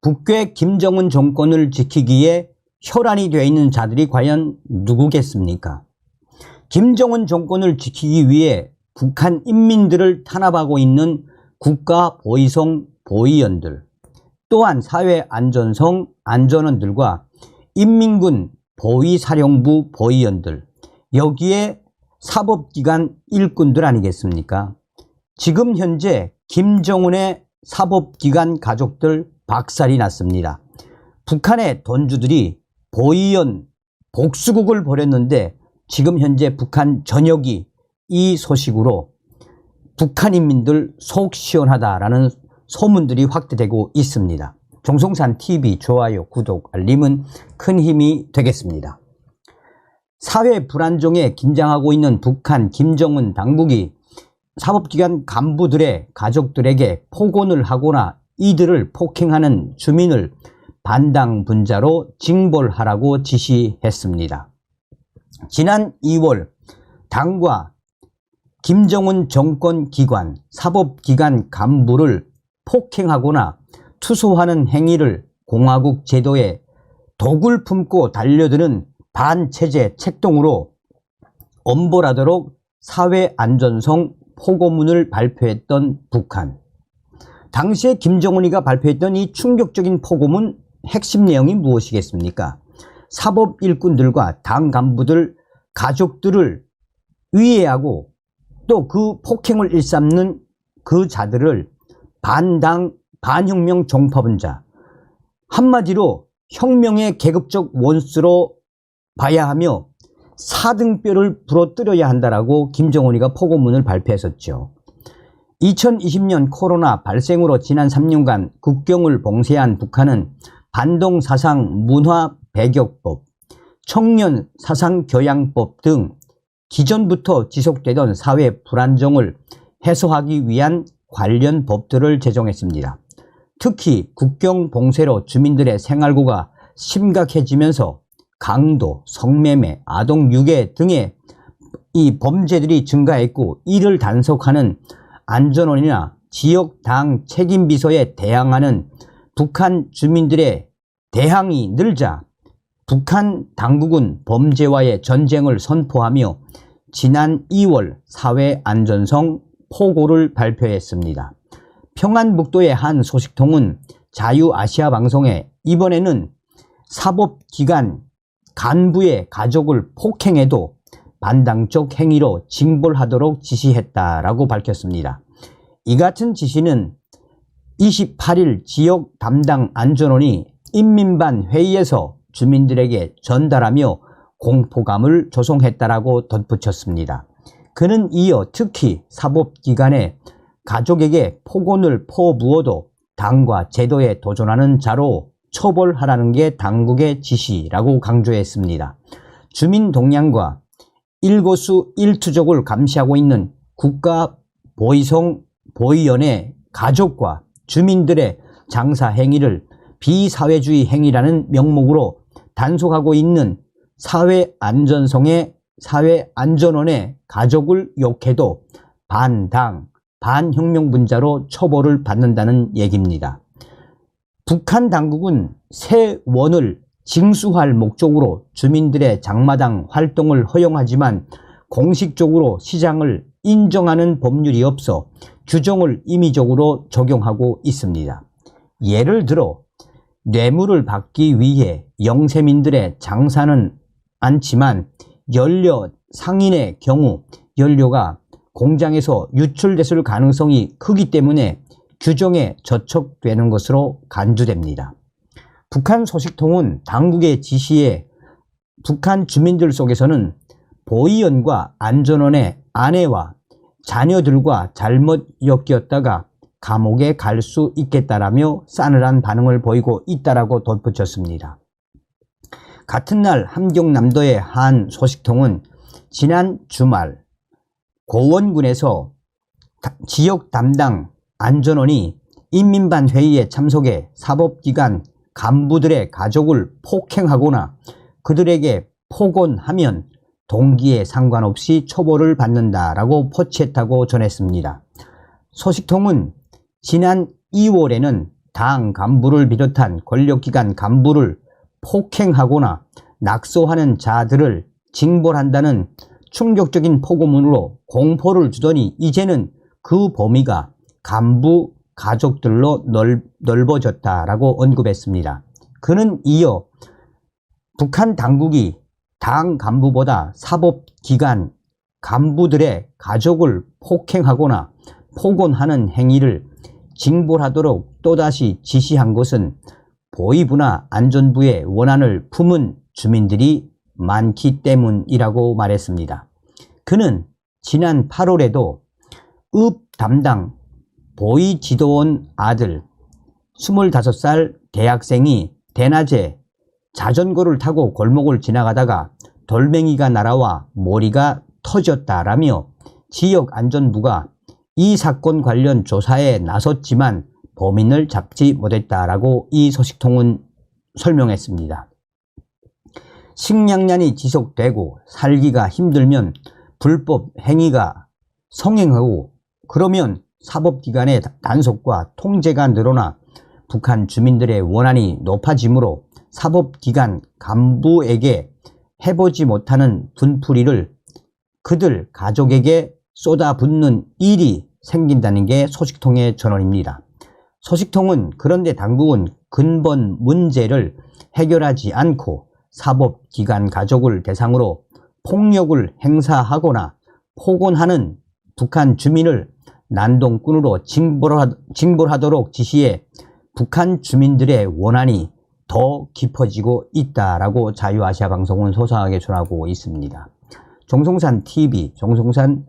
북괴 김정은 정권을 지키기에 혈안이 되어 있는 자들이 과연 누구겠습니까? 김정은 정권을 지키기 위해 북한 인민들을 탄압하고 있는 국가보위성 보위원들, 또한 사회안전성 안전원들과 인민군 보위사령부 보위원들, 여기에 사법기관 일꾼들 아니겠습니까? 지금 현재 김정은의 사법기관 가족들 박살이 났습니다. 북한의 돈주들이 보위원 복수국을 벌였는데 지금 현재 북한 전역이 이 소식으로 북한 인민들 속 시원하다라는 소문들이 확대되고 있습니다. 종송산TV 좋아요, 구독, 알림은 큰 힘이 되겠습니다. 사회 불안정에 긴장하고 있는 북한 김정은 당국이 사법기관 간부들의 가족들에게 폭언을 하거나 이들을 폭행하는 주민을 반당분자로 징벌하라고 지시했습니다. 지난 2월 당과 김정은 정권 기관, 사법기관 간부를 폭행하거나 투소하는 행위를 공화국 제도에 독을 품고 달려드는 반체제 책동으로 엄벌하도록 사회안전성 포고문을 발표했던 북한. 당시에 김정은이가 발표했던 이 충격적인 포고문 핵심 내용이 무엇이겠습니까? 사법 일꾼들과 당 간부들 가족들을 위해하고 또 그 폭행을 일삼는 그 자들을 반당 반혁명 종파분자, 한마디로 혁명의 계급적 원수로 봐야 하며 사등뼈를 부러뜨려야 한다라고 김정은이가 포고문을 발표했었죠. 2020년 코로나 발생으로 지난 3년간 국경을 봉쇄한 북한은 반동사상 문화배격법, 청년 사상교양법 등 기존부터 지속되던 사회 불안정을 해소하기 위한 관련 법들을 제정했습니다. 특히 국경 봉쇄로 주민들의 생활고가 심각해지면서 강도, 성매매, 아동유괴 등의 이 범죄들이 증가했고, 이를 단속하는 안전원이나 지역당 책임비서에 대항하는 북한 주민들의 대항이 늘자 북한 당국은 범죄와의 전쟁을 선포하며 지난 2월 사회안전성 포고를 발표했습니다. 평안북도의 한 소식통은 자유아시아 방송에 이번에는 사법기관 간부의 가족을 폭행해도 반당적 행위로 징벌하도록 지시했다라고 밝혔습니다. 이 같은 지시는 28일 지역 담당 안전원이 인민반 회의에서 주민들에게 전달하며 공포감을 조성했다라고 덧붙였습니다. 그는 이어 특히 사법기관의 가족에게 폭언을 퍼부어도 당과 제도에 도전하는 자로 처벌하라는 게 당국의 지시라고 강조했습니다. 주민 동향과 일거수 일투족을 감시하고 있는 국가보위성 보위원회 가족과 주민들의 장사 행위를 비사회주의 행위라는 명목으로 단속하고 있는 사회안전원의 가족을 욕해도 반당, 반혁명분자로 처벌을 받는다는 얘기입니다. 북한 당국은 새 원을 징수할 목적으로 주민들의 장마당 활동을 허용하지만 공식적으로 시장을 인정하는 법률이 없어 규정을 임의적으로 적용하고 있습니다. 예를 들어 뇌물을 받기 위해 영세민들의 장사는 않지만 연료 상인의 경우 연료가 공장에서 유출됐을 가능성이 크기 때문에 규정에 저촉되는 것으로 간주됩니다. 북한 소식통은 당국의 지시에 북한 주민들 속에서는 보위원과 안전원의 아내와 자녀들과 잘못 엮였다가 감옥에 갈 수 있겠다라며 싸늘한 반응을 보이고 있다라고 덧붙였습니다. 같은 날 함경남도의 한 소식통은 지난 주말 고원군에서 지역 담당 안전원이 인민반 회의에 참석해 사법기관 간부들의 가족을 폭행하거나 그들에게 폭언하면 동기에 상관없이 처벌을 받는다라고 포치했다고 전했습니다. 소식통은 지난 2월에는 당 간부를 비롯한 권력기관 간부를 폭행하거나 낙소하는 자들을 징벌한다는 충격적인 포고문으로 공포를 주더니 이제는 그 범위가 간부 가족들로 넓어졌다라고 언급했습니다. 그는 이어 북한 당국이 당 간부보다 사법기관 간부들의 가족을 폭행하거나 폭언하는 행위를 징벌하도록 또다시 지시한 것은 보위부나 안전부의 원한을 품은 주민들이 많기 때문이라고 말했습니다. 그는 지난 8월에도 읍 담당 보위지도원 아들 25살 대학생이 대낮에 자전거를 타고 골목을 지나가다가 돌멩이가 날아와 머리가 터졌다라며 지역 안전부가 이 사건 관련 조사에 나섰지만 범인을 잡지 못했다라고 이 소식통은 설명했습니다. 식량난이 지속되고 살기가 힘들면 불법 행위가 성행하고 그러면 사법기관의 단속과 통제가 늘어나 북한 주민들의 원한이 높아지므로 사법기관 간부에게 해보지 못하는 분풀이를 그들 가족에게 쏟아붓는 일이 생긴다는 게 소식통의 전언입니다. 소식통은 그런데 당국은 근본 문제를 해결하지 않고 사법기관 가족을 대상으로 폭력을 행사하거나 폭언하는 북한 주민을 난동꾼으로 징벌하도록 지시해 북한 주민들의 원한이 더 깊어지고 있다라고 자유아시아방송은 소상하게 전하고 있습니다. 정성산 TV, 정성산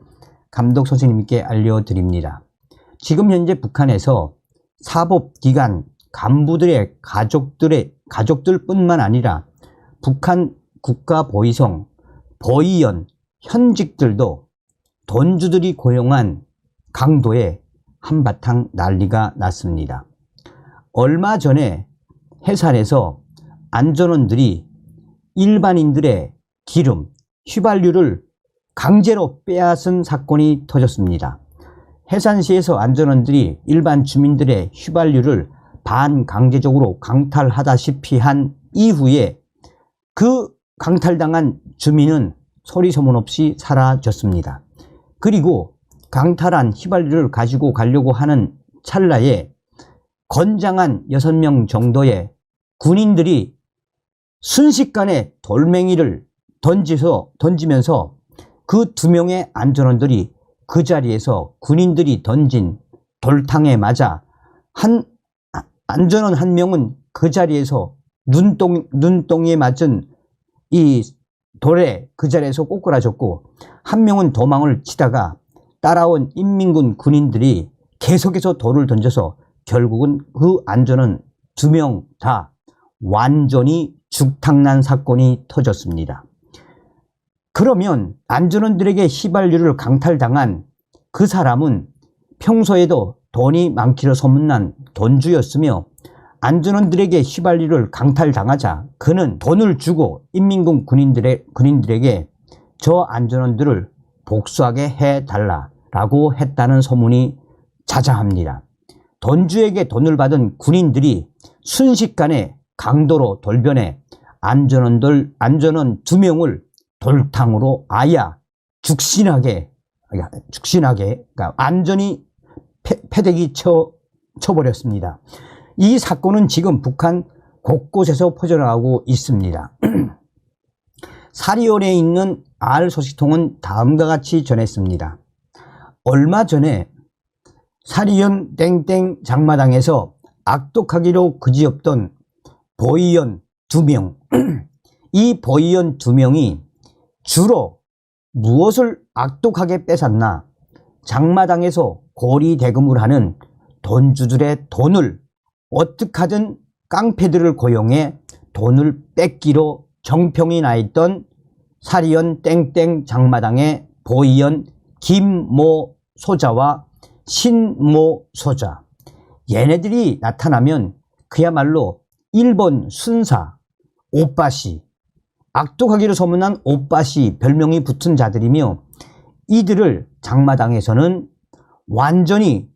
감독 선생님께 알려드립니다. 지금 현재 북한에서 사법기관 간부들의 가족들뿐만 아니라 북한 국가보위성, 보위원, 현직들도 돈주들이 고용한 강도에 한바탕 난리가 났습니다. 얼마 전에 해산에서 안전원들이 일반인들의 기름, 휘발유를 강제로 빼앗은 사건이 터졌습니다. 해산시에서 안전원들이 일반 주민들의 휘발유를 반강제적으로 강탈하다시피 한 이후에 그 강탈당한 주민은 소리 소문 없이 사라졌습니다. 그리고 강탈한 휘발유를 가지고 가려고 하는 찰나에 건장한 6명 정도의 군인들이 순식간에 돌멩이를 던지면서 그 2명의 안전원들이 그 자리에서 군인들이 던진 돌탕에 맞아 안전원 1명은 그 자리에서 눈동이에 맞은 이 돌에 그 자리에서 꼬꾸라졌고 1명은 도망을 치다가 따라온 인민군 군인들이 계속해서 돌을 던져서 결국은 그 안전원 2명 다 완전히 죽탕난 사건이 터졌습니다. 그러면 안전원들에게 휘발유를 강탈당한 그 사람은 평소에도 돈이 많기로 소문난 돈주였으며 안전원들에게 휘발유를 강탈당하자 그는 돈을 주고 인민군 군인들에게 저 안전원들을 복수하게 해달라고 했다는 소문이 자자합니다. 돈주에게 돈을 받은 군인들이 순식간에 강도로 돌변해 안전원 2명을 돌탕으로 아야 죽신하게 그러니까 완전히 패대기 쳐버렸습니다. 이 사건은 지금 북한 곳곳에서 퍼져나가고 있습니다. 사리온에 있는 알 소식통은 다음과 같이 전했습니다. 얼마 전에 사리온 땡땡 장마당에서 악독하기로 그지없던 보위원 2명 이 보위원 2명이 주로 무엇을 악독하게 뺏었나? 장마당에서 고리대금을 하는 돈주들의 돈을 어떻게 하든 깡패들을 고용해 돈을 뺏기로 정평이 나 있던 사리온 땡땡 장마당의 보위원 김모 소자와 신모 소자, 얘네들이 나타나면 그야말로 일본 순사 오빠시, 악독하기로 소문난 오빠시 별명이 붙은 자들이며 이들을 장마당에서는 완전히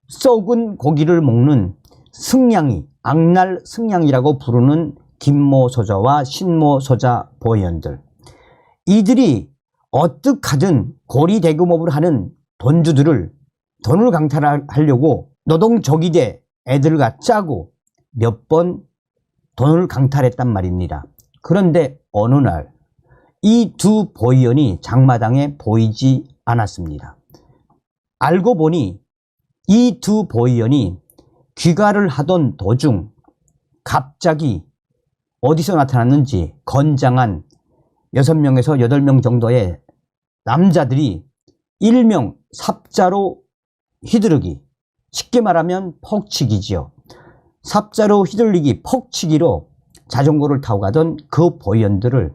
썩은 고기를 먹는 승냥이, 악날 승냥이라고 부르는 김모 소자와 신모 소자 보위원들, 이들이 어떻게든 고리 대금업을 하는 돈주들을 돈을 강탈하려고 노동조기 대 애들과 짜고 몇 번 돈을 강탈했단 말입니다. 그런데 어느 날 이 두 보위원이 장마당에 보이지 않았습니다. 알고 보니 이 두 보위원이 귀가를 하던 도중 갑자기 어디서 나타났는지 건장한 6명에서 8명 정도의 남자들이 일명 삽자로 휘두르기, 쉽게 말하면 퍽치기지요. 삽자로 휘둘리기, 퍽치기로 자전거를 타고 가던 그 보위원들을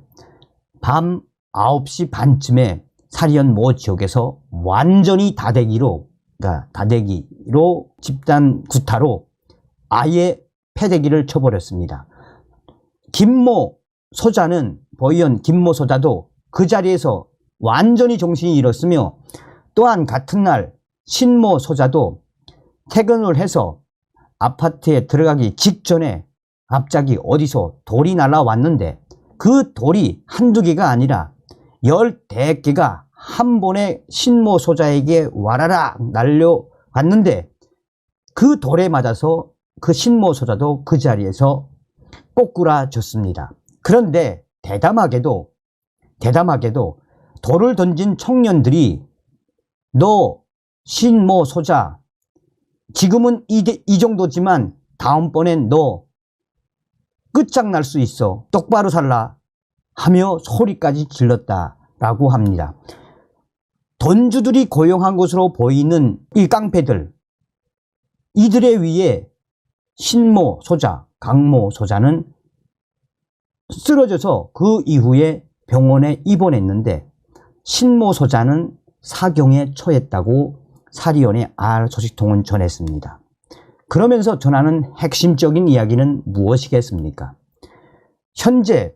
밤 9시 반쯤에 사리연 모 지역에서 완전히 다대기로 집단 구타로 아예 패대기를 쳐버렸습니다. 김모 소자는, 보위원 김모 소자도 그 자리에서 완전히 정신이 잃었으며, 또한 같은 날 신모 소자도 퇴근을 해서 아파트에 들어가기 직전에 갑자기 어디서 돌이 날아왔는데 그 돌이 한두 개가 아니라 10개가 한 번에 신모 소자에게 와라락 날려왔는데, 그 돌에 맞아서 그 신모 소자도 그 자리에서 꼬꾸라졌습니다. 그런데 대담하게도 돌을 던진 청년들이 너 신모 소자 지금은 이 정도지만 다음번엔 너 끝장날 수 있어, 똑바로 살라 하며 소리까지 질렀다라고 합니다. 돈주들이 고용한 것으로 보이는 이 깡패들, 이들에 의해 신모 소자, 강모 소자는 쓰러져서 그 이후에 병원에 입원했는데, 신모 소자는 사경에 처했다고 사리연의 알소식통은 전했습니다. 그러면서 전하는 핵심적인 이야기는 무엇이겠습니까? 현재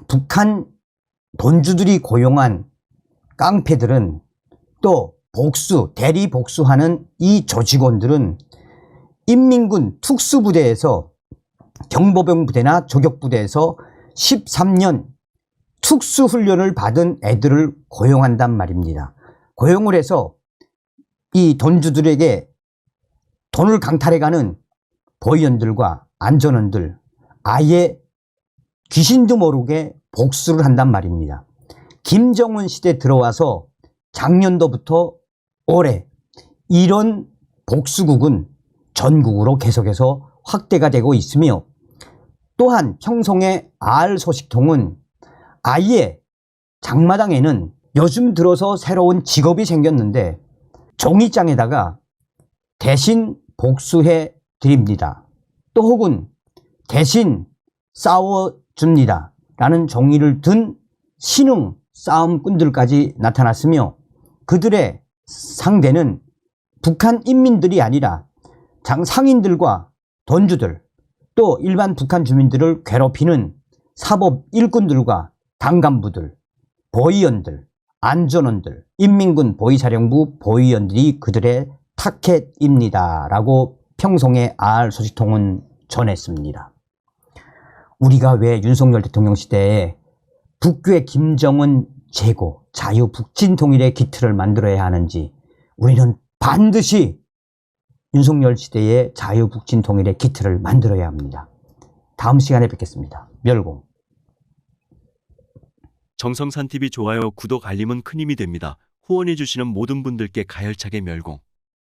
북한 돈주들이 고용한 깡패들은, 또 대리 복수하는 이 조직원들은 인민군 특수부대에서, 경보병부대나 조격부대에서 13년 특수훈련을 받은 애들을 고용한단 말입니다. 고용을 해서 이 돈주들에게 돈을 강탈해가는 보위원들과 안전원들, 아예 귀신도 모르게 복수를 한단 말입니다. 김정은 시대 들어와서 작년도부터 올해 이런 복수국은 전국으로 계속해서 확대가 되고 있으며, 또한 평송의 알소식통은 아예 장마당에는 요즘 들어서 새로운 직업이 생겼는데, 종이장에다가 대신 복수해 드립니다, 또 혹은 대신 싸워줍니다 라는 종이를 든 신흥 싸움꾼들까지 나타났으며, 그들의 상대는 북한 인민들이 아니라 상인들과 돈주들, 또 일반 북한 주민들을 괴롭히는 사법 일꾼들과 당간부들, 보위원들, 안전원들, 인민군 보위사령부 보위원들이 그들의 타켓입니다 라고 평송의 알소식통은 전했습니다. 우리가 왜 윤석열 대통령 시대에 북괴 김정은 제고, 자유 북진 통일의 기틀을 만들어야 하는지, 우리는 반드시 윤석열 시대의 자유 북진 통일의 기틀을 만들어야 합니다. 다음 시간에 뵙겠습니다. 멸공. 정성산TV 좋아요, 구독, 알림은 큰 힘이 됩니다. 후원해주시는 모든 분들께 가열차게 멸공.